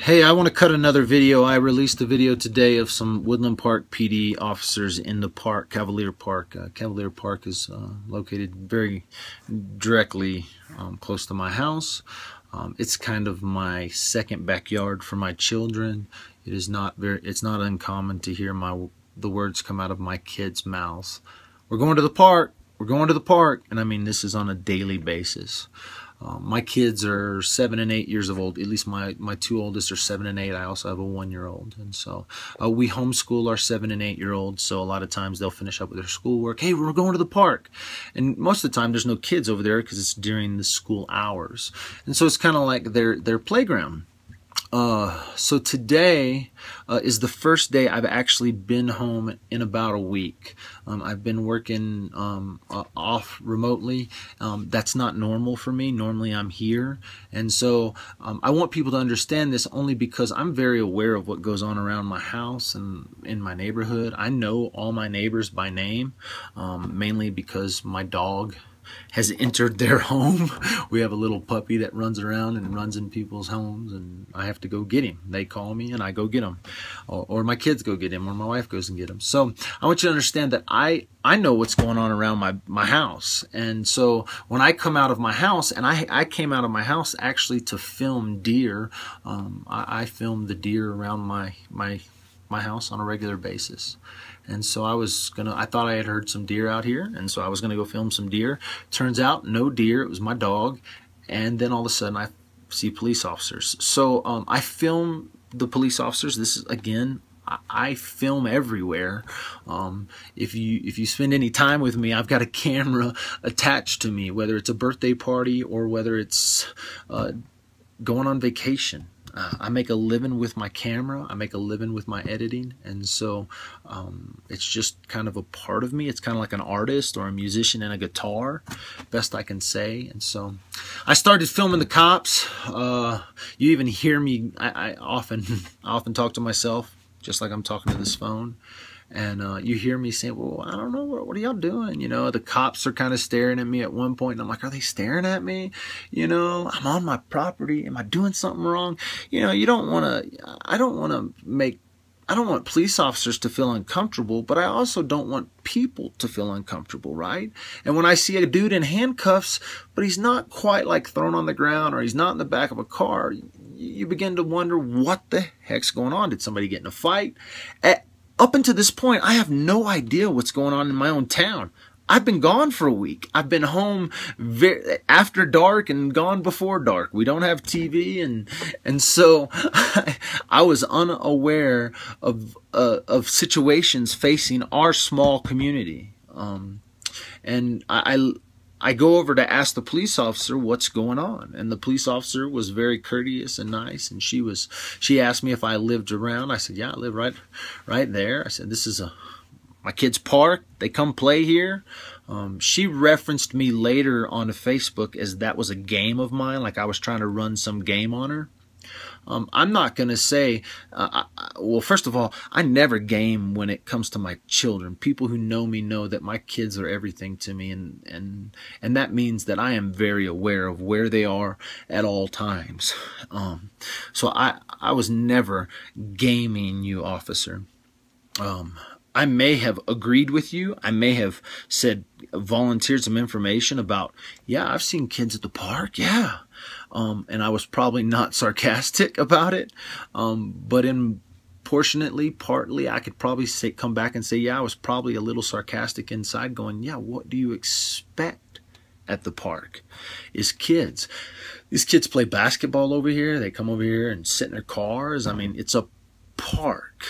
Hey, I want to cut another video. I released a video today of some Woodland Park PD officers in the park, Cavalier Park. Cavalier Park is located very directly close to my house. It's kind of my second backyard for my children. It's not uncommon to hear the words come out of my kids' mouths. We're going to the park. We're going to the park. And I mean, this is on a daily basis. My kids are 7 and 8 years old. At least my two oldest are 7 and 8. I also have a 1-year-old. And so we homeschool our 7 and 8 year olds. So a lot of times they'll finish up with their schoolwork. Hey, we're going to the park. And most of the time there's no kids over there because it's during the school hours. And so it's kind of like their playground. So today is the first day I've actually been home in about a week. I've been working off remotely. That's not normal for me. Normally I'm here. And so I want people to understand this only because I'm very aware of what goes on around my house and in my neighborhood. I know all my neighbors by name, mainly because my dog has entered their home. We have a little puppy that runs around and runs in people's homes, and I have to go get him. They call me and I go get him, or my kids go get him, or my wife goes and get him. So I want you to understand that I know what's going on around my house. And so when I come out of my house, and I came out of my house actually to film deer. I film the deer around my house on a regular basis. And so I thought I had heard some deer out here, and so I was gonna go film some deer. Turns out no deer, it was my dog. And then all of a sudden I see police officers. So I film the police officers. This is, again, I film everywhere. If you spend any time with me, I've got a camera attached to me, whether it's a birthday party or whether it's going on vacation. I make a living with my camera. I make a living with my editing. And so it's just kind of a part of me. It's kind of like an artist or a musician and a guitar, best I can say. And so I started filming the cops. You even hear me. I often talk to myself, just like I'm talking to this phone. And you hear me saying, well, I don't know, what are y'all doing? You know, the cops are kind of staring at me at one point, and I'm like, are they staring at me? You know, I'm on my property. Am I doing something wrong? You know, I don't want police officers to feel uncomfortable, but I also don't want people to feel uncomfortable, right? And when I see a dude in handcuffs, but he's not quite like thrown on the ground, or he's not in the back of a car, you begin to wonder what the heck's going on. Did somebody get in a fight? Up until this point, I have no idea what's going on in my own town. I've been gone for a week. I've been home after dark and gone before dark. We don't have TV, and so I was unaware of situations facing our small community. And I go over to ask the police officer what's going on, and the police officer was very courteous and nice, and she asked me if I lived around. I said, yeah, I live right there. I said, this is my kids' park. They come play here. She referenced me later on Facebook as that was a game of mine, like I was trying to run some game on her. I'm not going to say, well, first of all, I never game when it comes to my children. People who know me know that my kids are everything to me, and that means that I am very aware of where they are at all times. So I was never gaming you, officer. I may have agreed with you. I may have volunteered some information about, yeah, I've seen kids at the park, yeah. And I was probably not sarcastic about it. But partly, I could probably come back and say, yeah, I was probably a little sarcastic inside, going, yeah, what do you expect at the park? These kids play basketball over here. They come over here and sit in their cars. I mean, it's a park.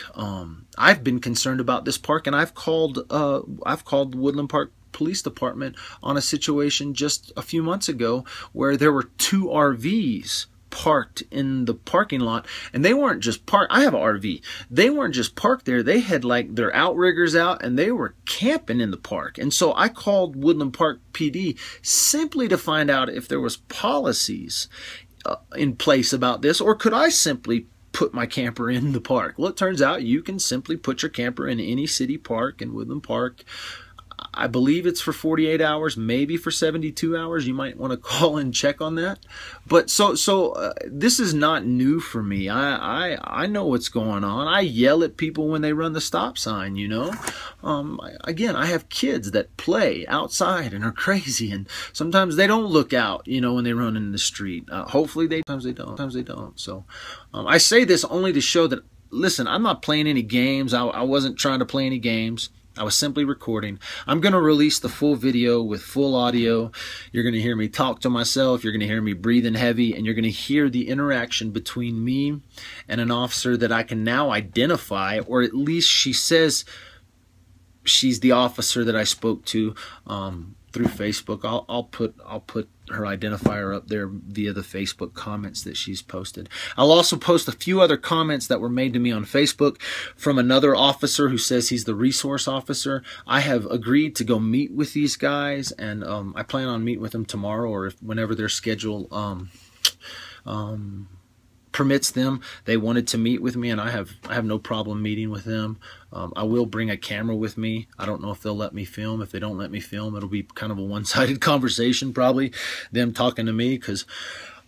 I've been concerned about this park, and I've called the Woodland Park Police Department on a situation just a few months ago where there were 2 RVs parked in the parking lot, and they weren't just parked. I have an RV. They weren't just parked there. They had like their outriggers out, and they were camping in the park. And so I called Woodland Park PD simply to find out if there was policies in place about this, or could I simply put my camper in the park? Well, it turns out you can simply put your camper in any city park, in Woodland Park. I believe it's for 48 hours, maybe for 72 hours. You might want to call and check on that. But this is not new for me. I know what's going on. I yell at people when they run the stop sign, you know. Again, I have kids that play outside and are crazy, and sometimes they don't look out, you know, when they run in the street. Hopefully sometimes they don't. So I say this only to show that, listen, I'm not playing any games. I wasn't trying to play any games. I was simply recording. I'm going to release the full video with full audio. You're going to hear me talk to myself. You're going to hear me breathing heavy. And you're going to hear the interaction between me and an officer that I can now identify, or at least she says she's the officer that I spoke to through Facebook. I'll put her identifier up there via the Facebook comments that she's posted. I'll also post a few other comments that were made to me on Facebook from another officer who says he's the resource officer. I have agreed to go meet with these guys, and I plan on meeting with them tomorrow, or whenever their schedule permits them. They wanted to meet with me, and I have no problem meeting with them. I will bring a camera with me. I don't know if they'll let me film. If they don't let me film, it'll be kind of a one-sided conversation, probably, them talking to me, because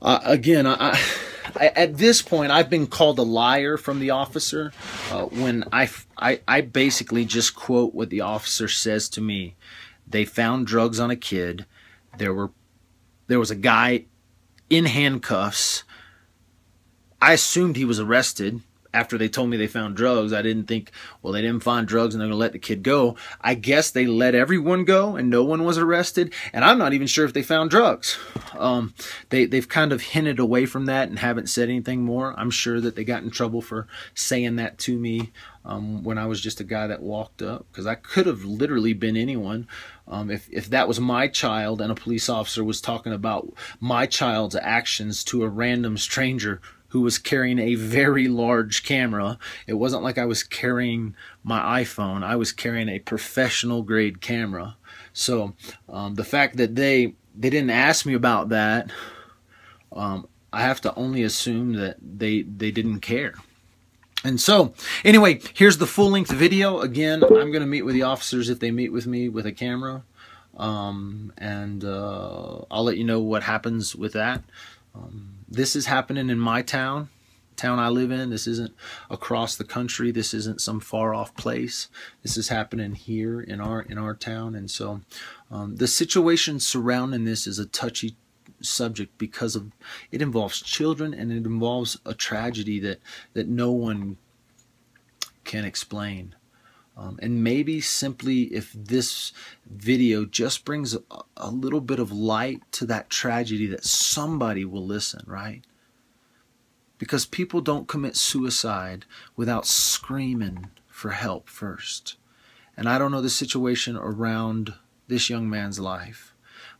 again, at this point, I've been called a liar from the officer when I basically just quote what the officer says to me. They found drugs on a kid. There was a guy in handcuffs. I assumed he was arrested after they told me they found drugs. I didn't think, well, they didn't find drugs and they're going to let the kid go. I guess they let everyone go and no one was arrested. And I'm not even sure if they found drugs. They've kind of hinted away from that and haven't said anything more. I'm sure that they got in trouble for saying that to me when I was just a guy that walked up, because I could have literally been anyone. If that was my child and a police officer was talking about my child's actions to a random stranger who was carrying a very large camera. It wasn't like I was carrying my iPhone. I was carrying a professional grade camera. So the fact that they didn't ask me about that, I have to only assume that they didn't care. And so, anyway, here's the full-length video. Again, I'm going to meet with the officers if they meet with me with a camera. And I'll let you know what happens with that. This is happening in my town I live in. This isn't across the country. This isn't some far off place. This is happening here in our town. And so the situation surrounding this is a touchy subject because it involves children, and it involves a tragedy that no one can explain. And maybe simply if this video just brings a little bit of light to that tragedy, that somebody will listen, right? Because people don't commit suicide without screaming for help first. And I don't know the situation around this young man's life,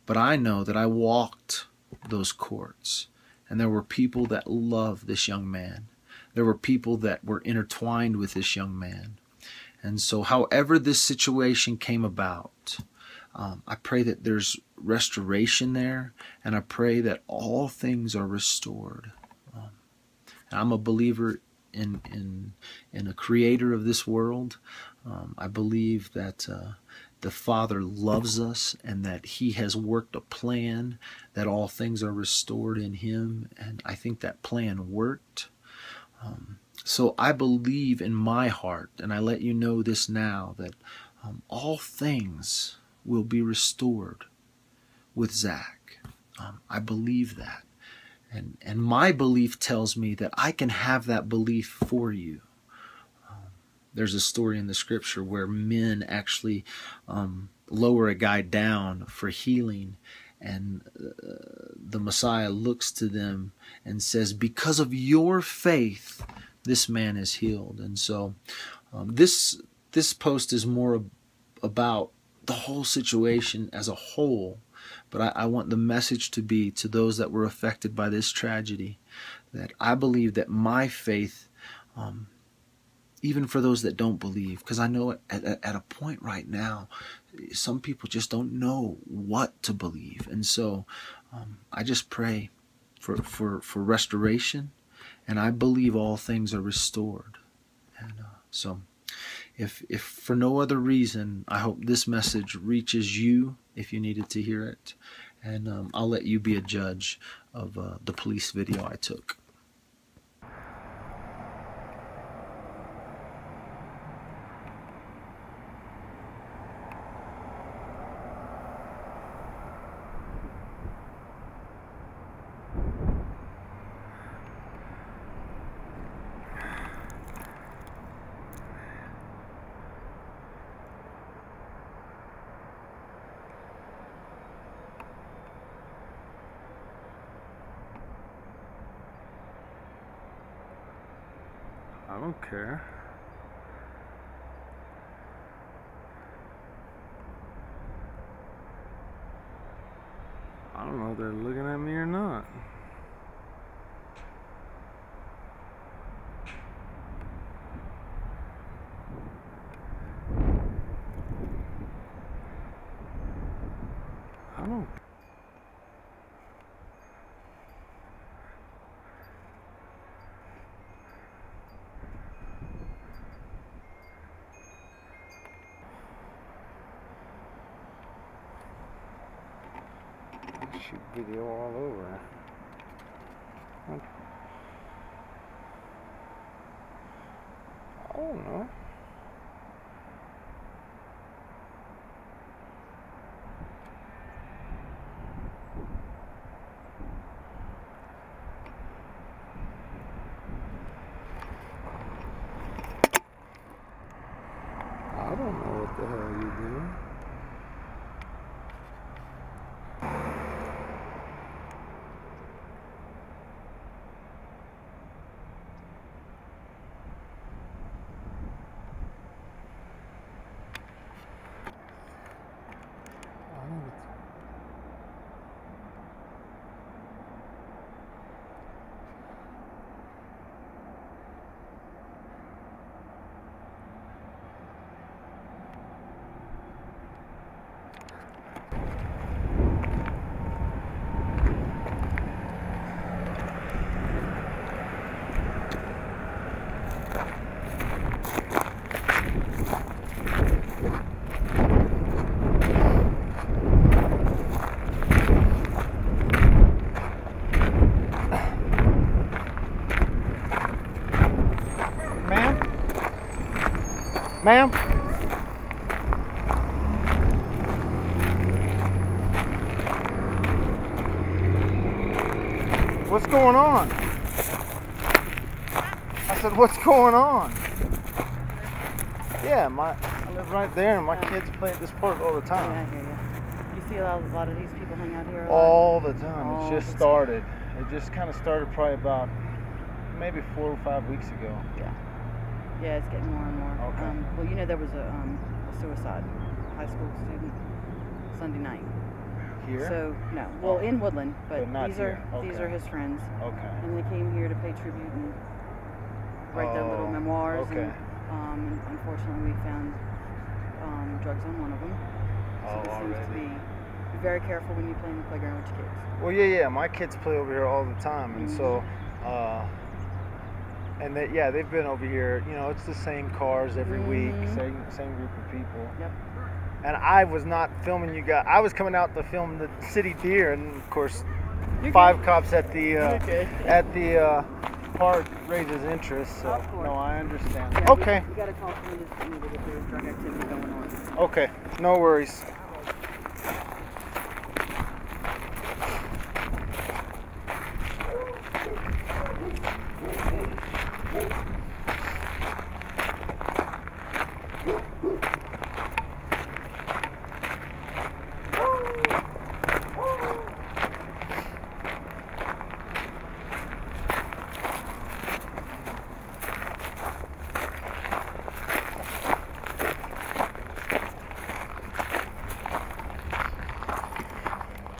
but I know that I walked those courts, and there were people that loved this young man. There were people that were intertwined with this young man. And so however this situation came about, I pray that there's restoration there, and I pray that all things are restored. I'm a believer in a creator of this world. I believe that the Father loves us, and that He has worked a plan that all things are restored in Him, and I think that plan worked. So I believe in my heart, and I let you know this now, that all things will be restored with Zach. I believe that. And my belief tells me that I can have that belief for you. There's a story in the scripture where men actually lower a guy down for healing, and the Messiah looks to them and says, because of your faith, this man is healed. And so this post is more about the whole situation as a whole. But I want the message to be to those that were affected by this tragedy, that I believe that my faith, even for those that don't believe, because I know at a point right now, some people just don't know what to believe. And so I just pray for restoration, and I believe all things are restored. And so if for no other reason, I hope this message reaches you if you needed to hear it. And I'll let you be a judge of the police video I took. I don't care. I don't know if they're looking at me or not. I don't. Shoot video all over. I don't know. I don't know what the hell you're doing. Ma'am? What's going on? I said, what's going on? Yeah, I live right there and my kids play at this park all the time. Yeah, I hear you. You see a lot of these people hang out here a lot? All the time. It just started. It just kind of started probably about maybe 4 or 5 weeks ago. Yeah. Yeah, it's getting more and more. Okay. Well, you know, there was a suicide high school student Sunday night. Here? So no, well, in Woodland, but not these here. these are his friends. Okay. And they came here to pay tribute and write their little memoirs. Okay. And unfortunately, we found drugs on one of them. So it seems to be very careful when you play in the playground with your kids. Well, yeah. My kids play over here all the time, and so. And they've been over here. You know, it's the same cars every week, same group of people. Yep. And I was not filming you guys. I was coming out to film the city deer, and of course, 5 cops at the park raises interest. So no, I understand. Yeah, okay. We got a call from the community that there's drug activity going on. Okay, no worries.